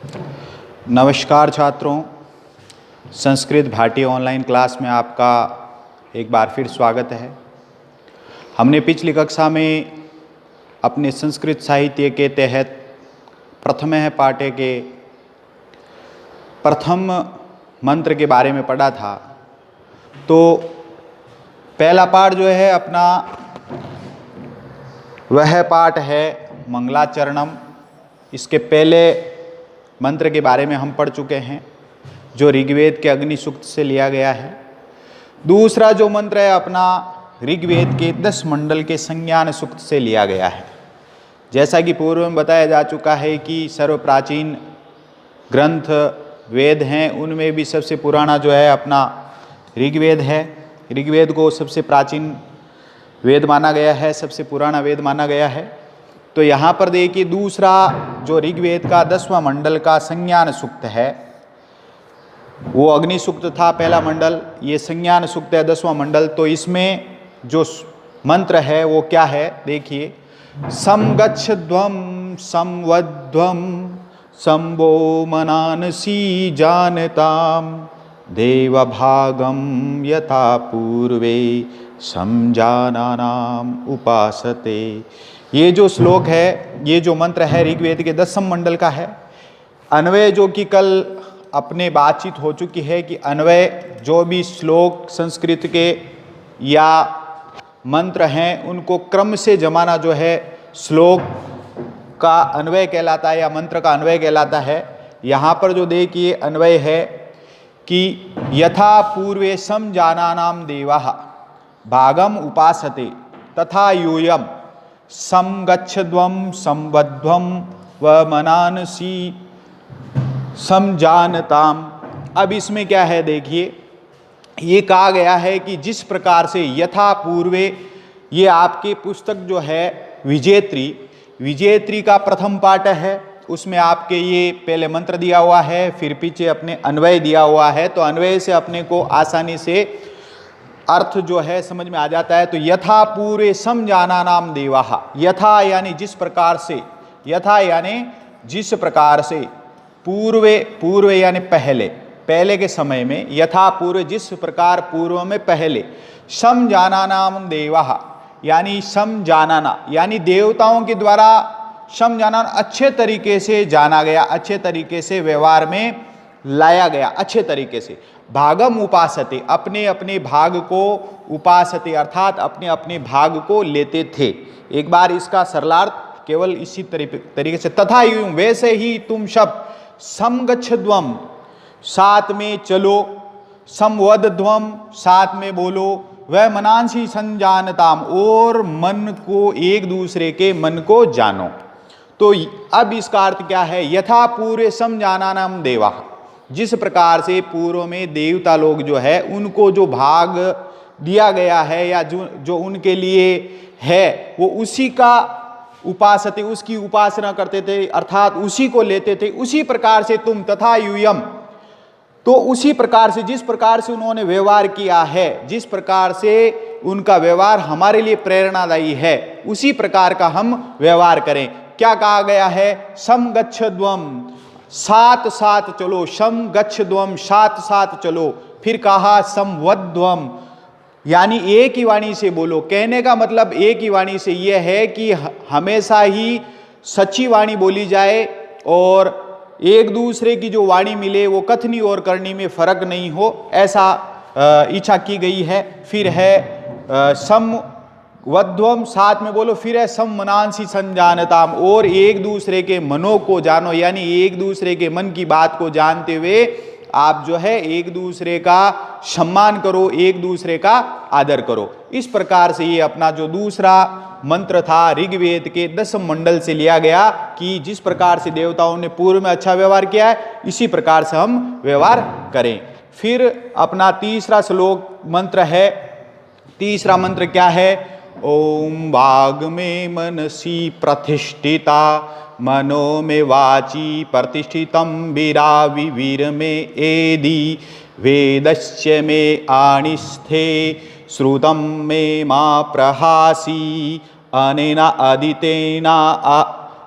नमस्कार छात्रों, Sanskrit Bhati online class में आपका एक बार फिर स्वागत है। हमने पिछली कक्षा में अपने संस्कृत साहित्य के तहत प्रथम पाठ्य के प्रथम मंत्र के बारे में पढ़ा था। तो पहला पाठ जो है अपना वह पाठ है मंगलाचरणम। इसके पहले मंत्र के बारे में हम पढ़ चुके हैं जो ऋग्वेद के अग्नि सूक्त से लिया गया है। दूसरा जो मंत्र है अपना ऋग्वेद के 10 मंडल के संज्ञान सूक्त से लिया गया है। जैसा कि पूर्व में बताया जा चुका है कि सर्व प्राचीन ग्रंथ वेद हैं, उनमें भी सबसे पुराना जो है अपना ऋग्वेद है। ऋग्वेद को सबसे प्राचीन वेद माना गया है, सबसे पुराना वेद माना गया है। तो यहाँ पर देखिए दूसरा जो ऋग्वेद का 10वां मंडल का संज्ञान सूक्त है, वो अग्नि सूक्त था पहला मंडल, ये संज्ञान सूक्त है 10वां मंडल। तो इसमें जो मंत्र है वो क्या है देखिए, समगच्छध्वम संवध्वम संभो मनानसी जानताम देवभागम यथा पूर्वे समजानानाम उपासते। ये जो श्लोक है, ये जो मंत्र है ऋग्वेद के 10वें मंडल का है। अन्वय जो कि कल अपने बातचीत हो चुकी है कि अन्वय जो भी श्लोक संस्कृत के या मंत्र हैं उनको क्रम से जमाना जो है श्लोक का अन्वय कहलाता है या मंत्र का अन्वय कहलाता है। यहाँ पर जो देखिए अन्वय है कि यथा पूर्वे समजानानाम देवाः भागम उपासते तथा यूयम समगच्छध्वम संवध्वम व मनानसी समजानताम। अब इसमें क्या है देखिए, ये कहा गया है कि जिस प्रकार से यथा पूर्वे, ये आपकी पुस्तक जो है विजेत्री का प्रथम पाठ है, उसमें आपके ये पहले मंत्र दिया हुआ है, फिर पीछे अपने अन्वय दिया हुआ है। तो अन्वय से अपने को आसानी से अर्थ जो है समझ में आ जाता है। तो यथा पूर्वे समजानानाम देवाः, यथा यानी जिस प्रकार से, यथा यानी जिस प्रकार से, पूर्वे यानी पहले के समय में, यथा पूर्व जिस प्रकार पूर्व में पहले, समजानानाम देवाः यानी समजानाना यानी देवताओं के द्वारा समजानाना अच्छे तरीके से जाना गया, अच्छे तरीके से व्यवहार में लाया गया, अच्छे तरीके से। भागम उपासते, अपने अपने भाग को उपासते अर्थात अपने अपने भाग को लेते थे। एक बार इसका सरलार्थ केवल इसी तरीके से, तथा यूं वैसे ही तुम सब समगच्छध्वम साथ में चलो, संवध्वम साथ में बोलो, वह मनांसी संजानताम और मन को, एक दूसरे के मन को जानो। तो अब इसका अर्थ क्या है, यथा पूर्वे समजानानाम देवा, जिस प्रकार से पूर्व में देवता लोग जो है उनको जो भाग दिया गया है या जो उनके लिए है वो उसी का उपासते, उसकी उपासना करते थे अर्थात उसी को लेते थे। उसी प्रकार से तुम तथा यूयम, तो उसी प्रकार से जिस प्रकार से उन्होंने व्यवहार किया है, जिस प्रकार से उनका व्यवहार हमारे लिए प्रेरणादायी है, उसी प्रकार का हम व्यवहार करें। क्या कहा गया है, समगच्छध्वम साथ साथ चलो, समगच्छध्वम साथ साथ चलो। फिर कहा संवध्वम यानी एक ही वाणी से बोलो। कहने का मतलब एक ही वाणी से यह है कि हमेशा ही सच्ची वाणी बोली जाए और एक दूसरे की जो वाणी मिले वो कथनी और करनी में फर्क नहीं हो, ऐसा इच्छा की गई है। फिर है समवध्वम साथ में बोलो, फिर है सममनांसी संजानताम और एक दूसरे के मनों को जानो, यानी एक दूसरे के मन की बात को जानते हुए आप जो है एक दूसरे का सम्मान करो, एक दूसरे का आदर करो। इस प्रकार से ये अपना जो दूसरा मंत्र था ऋग्वेद के 10 मंडल से लिया गया कि जिस प्रकार से देवताओं ने पूर्व में अच्छा व्यवहार किया है, इसी प्रकार से हम व्यवहार करें। फिर अपना तीसरा श्लोक मंत्र है, तीसरा मंत्र क्या है, ओम वाग में मनसी प्रतिष्ठिता मनो में वाची प्रतिष्ठितम वीरा विवीर में एदि वेदस्य में आनिस्थे श्रुतम में मा प्रहासी अनेना अदितेना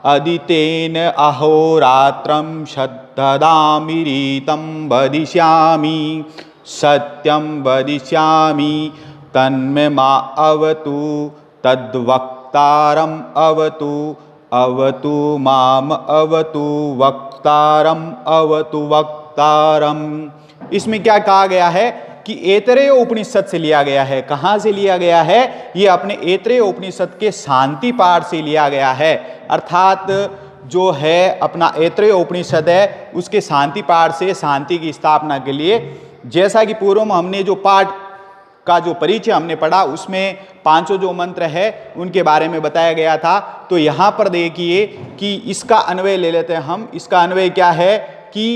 अदितेन अहोरात्रं शतदामि रीतं वदिष्यामि सत्यं वदिष्यामि तन्मे मा अवतु तद्वक्तारम् अवतु अवतु माम अवतु वक्तारम अवतु वक्तारम। इसमें क्या कहा गया है कि ऐतरेय उपनिषद से लिया गया है। कहाँ से लिया गया है? ये अपने ऐतरेय उपनिषद के शांति पाठ से लिया गया है। अर्थात जो है अपना ऐतरेय उपनिषद है उसके शांति पाठ से शांति की स्थापना के लिए, जैसा कि पूर्व में हमने जो पाठ का जो परिचय हमने पढ़ा उसमें 500 जो मंत्र है उनके बारे में बताया गया था। तो यहाँ पर देखिए कि इसका अन्वय ले लेते हैं हम। इसका अन्वय क्या है कि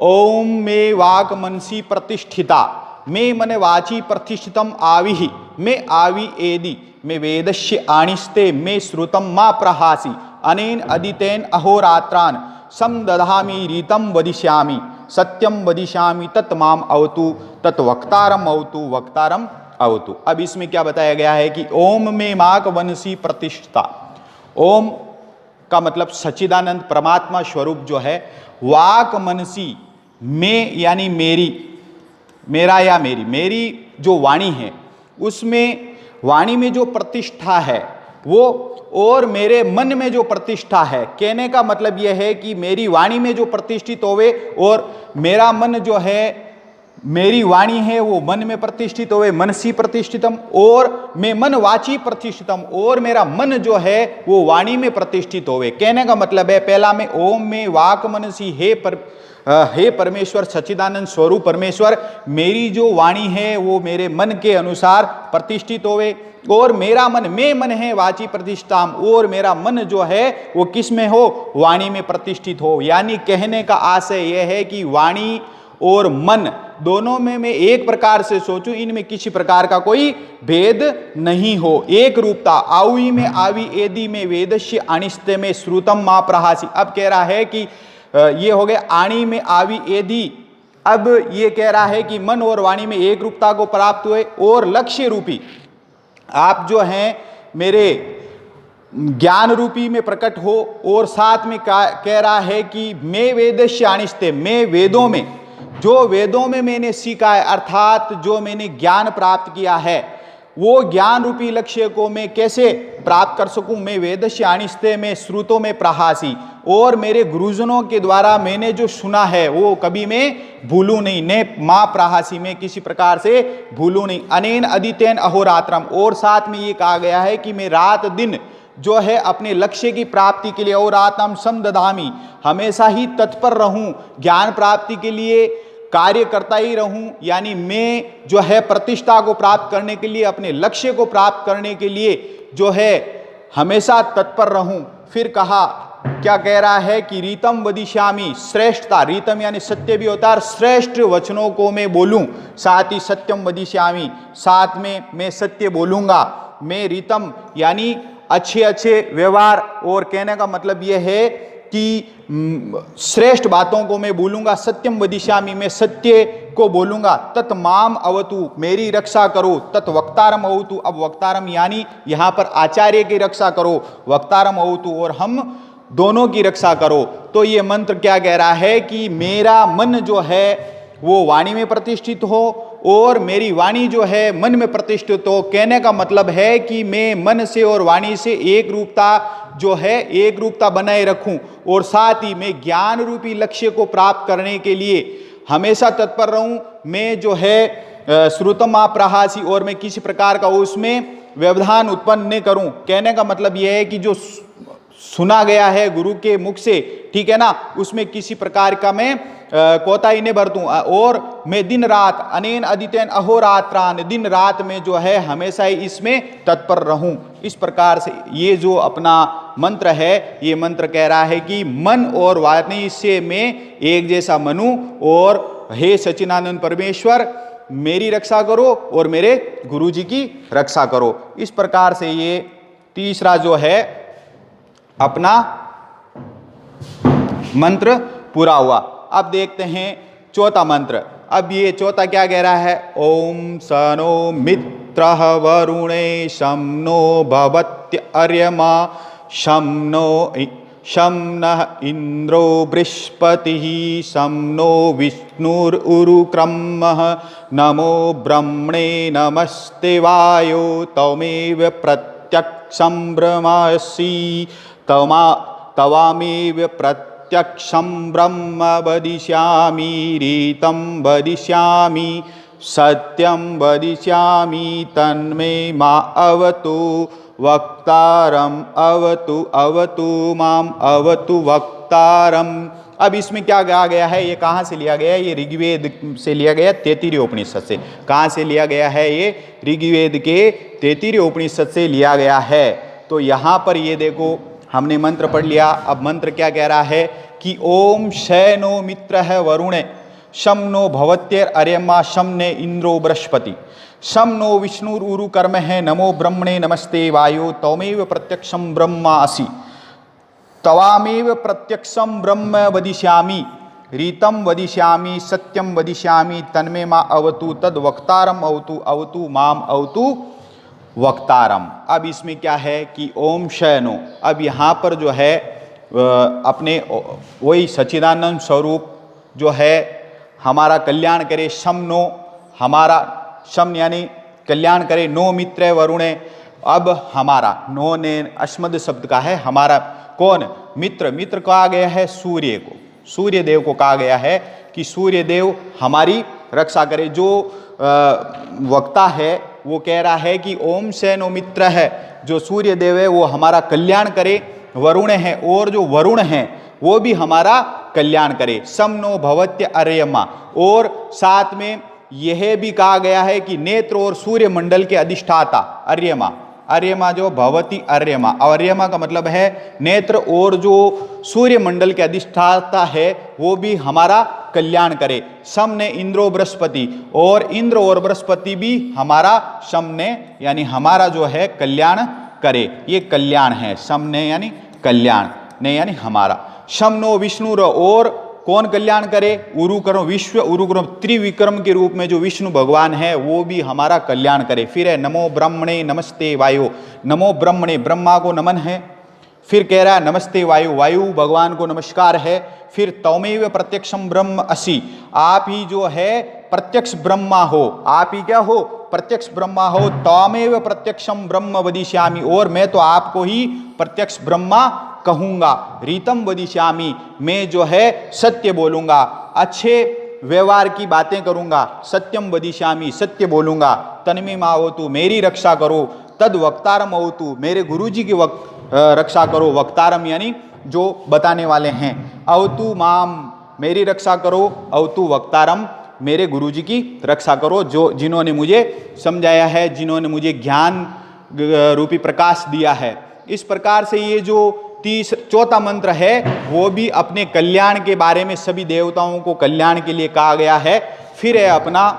ओम मे वाक मनसी प्रतिष्ठिता, मे मन वाची प्रतिष्ठितम आविहि, मे आवी एदि, मे वेदस्य आनिस्ते, मे श्रुतम मा प्रहासी, अनेन अदितेन अहोरात्रान समदधामि रीतं वदिष्यामि सत्यम वदिष्यामि तत् माम अवतु तत् वक्तारम अवतु वक्तारम अवतु। अब इसमें क्या बताया गया है कि ओम में माक वनसी प्रतिष्ठा। ओम का मतलब सच्चिदानंद परमात्मा स्वरूप जो है, वाक मनसी में यानी मेरी, मेरा या मेरी, मेरी जो वाणी है उसमें वाणी में जो प्रतिष्ठा है वो, और मेरे मन में जो प्रतिष्ठा है। कहने का मतलब यह है कि मेरी वाणी में जो प्रतिष्ठित होवे और मेरा मन जो है, मेरी वाणी है वो मन में प्रतिष्ठित होवे, मनसी प्रतिष्ठितम, और मैं मन वाची प्रतिष्ठितम, और मेरा मन जो है वो वाणी में प्रतिष्ठित होवे। कहने का मतलब है पहला में ओम में वाक मनसी, हे परमेश्वर सच्चिदानंद स्वरूप परमेश्वर, मेरी जो वाणी है वो मेरे मन के अनुसार प्रतिष्ठित होवे, और मेरा मन, मैं मन है वाची प्रतिष्ठाम, और मेरा मन जो है वो किस में हो? वाणी में प्रतिष्ठित हो। यानी कहने का आशय यह है कि वाणी और मन दोनों में मैं एक प्रकार से सोचूं, इनमें किसी प्रकार का कोई भेद नहीं हो, एक रूपता। आवी में आवी एदि में वेदस्य अनिस्ते में श्रुतम मा प्रहासी। अब कह रहा है कि ये हो गया आणी में आवी एदि। अब ये कह रहा है कि मन और वाणी में एक रूपता को प्राप्त हुए, और लक्ष्य रूपी आप जो हैं मेरे ज्ञान रूपी में प्रकट हो, और साथ में कह रहा है कि मैं वेदस्य अनिस्ते, मैं वेदों में, जो वेदों में मैंने सीखा है, अर्थात जो मैंने ज्ञान प्राप्त किया है, वो ज्ञान रूपी लक्ष्य को मैं कैसे प्राप्त कर सकूं? मैं वेदस्य अनिस्ते में श्रुतों में प्रहासी, और मेरे गुरुजनों के द्वारा मैंने जो सुना है वो कभी मैं भूलूं नहीं, ने माँ प्रहासी में किसी प्रकार से भूलूं नहीं। अनेन अदितेन अहोरात्रम, और साथ में ये कहा गया है कि मैं रात दिन जो है अपने लक्ष्य की प्राप्ति के लिए, और आत्म समदधामी, हमेशा ही तत्पर रहूं, ज्ञान प्राप्ति के लिए कार्य करता ही रहूं। यानी मैं जो है प्रतिष्ठा को प्राप्त करने के लिए, अपने लक्ष्य को प्राप्त करने के लिए जो है हमेशा तत्पर रहूं। फिर कहा, क्या कह रहा है कि रीतम वदिष्यामि, श्रेष्ठता, रीतम यानी सत्य भी होता है, श्रेष्ठ वचनों को मैं बोलूं, साथ ही सत्यम वदिष्यामि, साथ में मैं सत्य बोलूंगा। मैं रीतम यानी अच्छे अच्छे व्यवहार, और कहने का मतलब यह है कि श्रेष्ठ बातों को मैं बोलूंगा। सत्यम वदिष्यामि, मैं सत्य को बोलूंगा। तत् माम अवतु, मेरी रक्षा करो। तत् वक्तारम अवतु, अब वक्तारम यानी यहाँ पर आचार्य की रक्षा करो, वक्तारम अवतु, और हम दोनों की रक्षा करो। तो ये मंत्र क्या कह रहा है कि मेरा मन जो है वो वाणी में प्रतिष्ठित हो, और मेरी वाणी जो है मन में प्रतिष्ठित हो। कहने का मतलब है कि मैं मन से और वाणी से एक रूपता जो है, एक रूपता बनाए रखूं, और साथ ही मैं ज्ञान रूपी लक्ष्य को प्राप्त करने के लिए हमेशा तत्पर रहूं। मैं जो है श्रुतमा प्रहासी, और मैं किसी प्रकार का उसमें व्यवधान उत्पन्न न करूं। कहने का मतलब यह है कि जो सुना गया है गुरु के मुख से, ठीक है ना, उसमें किसी प्रकार का मैं कोताही नहीं बरतूं, और मैं दिन रात अनेन अदितेन अहोरात्रान, दिन रात में जो है हमेशा ही इसमें तत्पर रहूं। इस प्रकार से ये जो अपना मंत्र है, ये मंत्र कह रहा है कि मन और वाणी से मैं एक जैसा मनूं, और हे सच्चिदानंद परमेश्वर मेरी रक्षा करो और मेरे गुरु जी की रक्षा करो। इस प्रकार से ये तीसरा जो है अपना मंत्र पूरा हुआ। अब देखते हैं चौथा मंत्र। अब ये चौथा क्या कह रहा है? ओम सनो मित्रः वरुणे शं नो भवत्य अर्यमा शं शं नः इंद्रो बृहस्पतिः शं नो विष्णुरुक्रमः नमो ब्रह्मणे नमस्ते वायो त्वमेव प्रत्यक्षं ब्रह्मासि तवामेव प्रत्यक्षं ब्रह्म वदिष्यामि रीतं वदिष्यामि सत्यं वदिष्यामि तन्मे मा अवतु वक्तारम अवतु माम अवतु वक्तारम। अब इसमें क्या कहा गया है, ये कहाँ से लिया गया है? ये ऋग्वेद से लिया गया, 33वें उपनिषद से। कहाँ से लिया गया है? ये ऋग्वेद के 33वें उपनिषद से लिया गया है। तो यहाँ पर ये देखो, हमने मंत्र पढ़ लिया। अब मंत्र क्या कह रहा है कि ओम शयनो मित्र है वरुणे शम नो भवत्येर अर्यमा शम ने इंद्रो बृहस्पति शम नो विष्णुरुरु कर्म है नमो ब्रह्मणे नमस्ते वायो त्वमेव प्रत्यक्षं ब्रह्मासि तवामेव प्रत्यक्षं ब्रह्म वदिष्यामि रीतं वदिष्यामि सत्यं वदिष्यामि तन्मे मा अवतु तद वक्तारम अवतु माम अवतु वक्तारम। अब इसमें क्या है कि ओम शयनो, अब यहाँ पर जो है अपने वही सच्चिदानंद स्वरूप जो है हमारा कल्याण करे। शम नो, हमारा शम यानी कल्याण करे, नो मित्र वरुणे। अब हमारा नो ने अस्मद शब्द का है, हमारा कौन? मित्र। मित्र कहा गया है सूर्य को, सूर्य देव को कहा गया है कि सूर्य देव हमारी रक्षा करे। जो वक्ता है वो कह रहा है कि ओम शयनो मित्र है, जो सूर्य देव है वो हमारा कल्याण करे। वरुण है, और जो वरुण है वो भी हमारा कल्याण करे। सम नो भवत्य अर्यमा, और साथ में यह भी कहा गया है कि नेत्र और सूर्य मंडल के अधिष्ठाता अर्यमा। अर्यमा जो भवती अर्यमा, अर्यमा का मतलब है नेत्र, और जो सूर्य मंडल के अधिष्ठाता है वो भी हमारा कल्याण करे। सम ने इंद्रो बृहस्पति, और इंद्र और बृहस्पति भी हमारा सम ने यानी हमारा जो है कल्याण करे। ये कल्याण है, सम ने यानी कल्याण, ने यानी हमारा। शम नो विष्णु, और कौन कल्याण करे? उरुक्रम, विश्व उरुक्रम त्रिविक्रम के रूप में जो विष्णु भगवान है वो भी हमारा कल्याण करे। फिर है नमो ब्रह्मणे नमस्ते वायु, नमो ब्रह्मणे, ब्रह्मा को नमन है। फिर कह रहा है नमस्ते वायु, वायु भगवान को नमस्कार है। फिर तौमेव प्रत्यक्षम ब्रह्म असि, आप ही जो है प्रत्यक्ष ब्रह्मा हो, आप ही क्या हो? प्रत्यक्ष ब्रह्मा हो। तौमेव प्रत्यक्षम ब्रह्म वदिष्यामि, और मैं तो आपको ही प्रत्यक्ष ब्रह्मा कहूंगा। रीतम वदिष्यामि, मैं जो है सत्य बोलूंगा, अच्छे व्यवहार की बातें करूंगा। सत्यम वदिष्यामि, सत्य बोलूंगा। तन्मे मावतु, मेरी रक्षा करो। तद वक्तारम अवतु, मेरे गुरुजी की रक्षा करो। वक्तारम यानी जो बताने वाले हैं। अवतु माम, मेरी रक्षा करो। अवतु वक्तारम, मेरे गुरुजी की रक्षा करो, जो जिन्होंने मुझे समझाया है, जिन्होंने मुझे ज्ञान रूपी प्रकाश दिया है। इस प्रकार से ये जो चौथा मंत्र है वो भी अपने कल्याण के बारे में, सभी देवताओं को कल्याण के लिए कहा गया है। फिर है अपना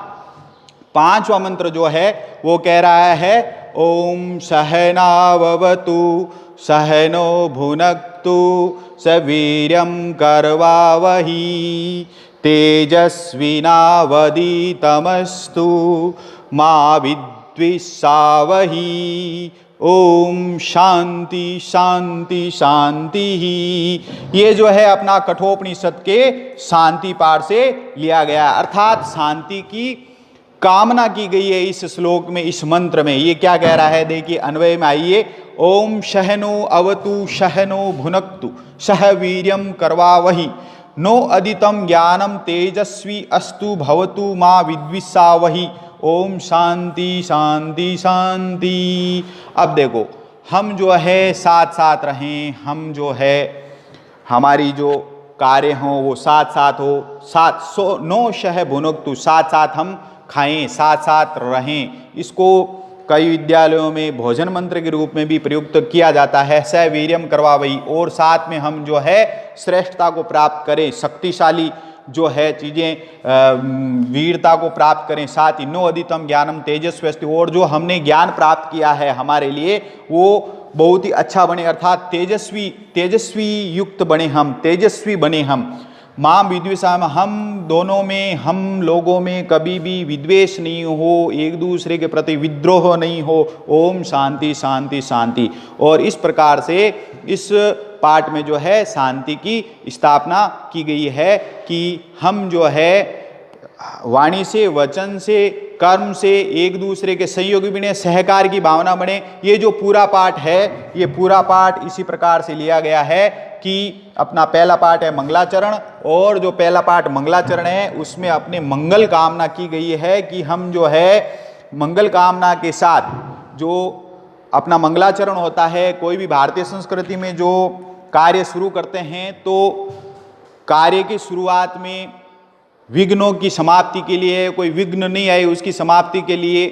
पांचवा मंत्र जो है वो कह रहा है ओम सहनावतु सहनो भुनक्तु सवीर्यं करवावहि तेजस्विनावधीतमस्तु मा विद्विषावहि। ओम शांति शांति शांति ही। ये जो है अपना कठोपनिषद के शांति पाठ से लिया गया, अर्थात शांति की कामना की गई है इस श्लोक में, इस मंत्र में। ये क्या कह रहा है देखिए, अन्वय में आइए। ओम शहनो अवतु शहनो भुनक्तु सह वीर्यम करवावहि नो अदितम ज्ञानम तेजस्वी अस्तु भवतु मा विद्विषावहि। ओम शांति शांति शांति। अब देखो, हम जो है साथ साथ रहें, हम जो है हमारी जो कार्य हो वो साथ साथ हो। नो शह भुनक्तु, साथ साथ हम खाएं, साथ साथ रहें। इसको कई विद्यालयों में भोजन मंत्र के रूप में भी प्रयुक्त किया जाता है। स वीर्यम करवावहि, और साथ में हम जो है श्रेष्ठता को प्राप्त करें, शक्तिशाली जो है चीज़ें वीरता को प्राप्त करें। साथ ही नो अधितम ज्ञानम तेजस्वी, और जो हमने ज्ञान प्राप्त किया है हमारे लिए वो बहुत ही अच्छा बने, अर्थात तेजस्वी युक्त बने हम, तेजस्वी बने हम। मां विद्वेषाम, हम दोनों में, हम लोगों में कभी भी विद्वेष नहीं हो, एक दूसरे के प्रति विद्रोह नहीं हो। ओम शांति शांति शांति। और इस प्रकार से इस पाठ में जो है शांति की स्थापना की गई है कि हम जो है वाणी से, वचन से, कर्म से एक दूसरे के सहयोगी बने, सहकार की भावना बने। ये जो पूरा पाठ है, ये पूरा पाठ इसी प्रकार से लिया गया है कि अपना पहला पाठ है मंगलाचरण, और जो पहला पाठ मंगलाचरण है उसमें अपने मंगल कामना की गई है कि हम जो है मंगल कामना के साथ जो अपना मंगलाचरण होता है, कोई भी भारतीय संस्कृति में जो कार्य शुरू करते हैं तो कार्य की शुरुआत में विघ्नों की समाप्ति के लिए, कोई विघ्न नहीं आए उसकी समाप्ति के लिए,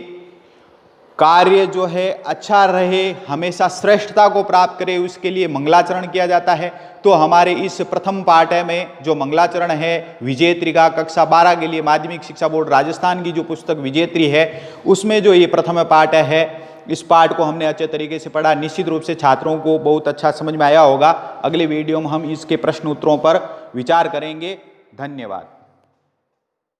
कार्य जो है अच्छा रहे, हमेशा श्रेष्ठता को प्राप्त करे, उसके लिए मंगलाचरण किया जाता है। तो हमारे इस प्रथम पाठ में जो मंगलाचरण है, विजेत्री का कक्षा 12 के लिए माध्यमिक शिक्षा बोर्ड राजस्थान की जो पुस्तक विजेत्री है उसमें जो ये प्रथम पाठ है, इस पाठ को हमने अच्छे तरीके से पढ़ा। निश्चित रूप से छात्रों को बहुत अच्छा समझ में आया होगा। अगले वीडियो में हम इसके प्रश्न उत्तरों पर विचार करेंगे। धन्यवाद।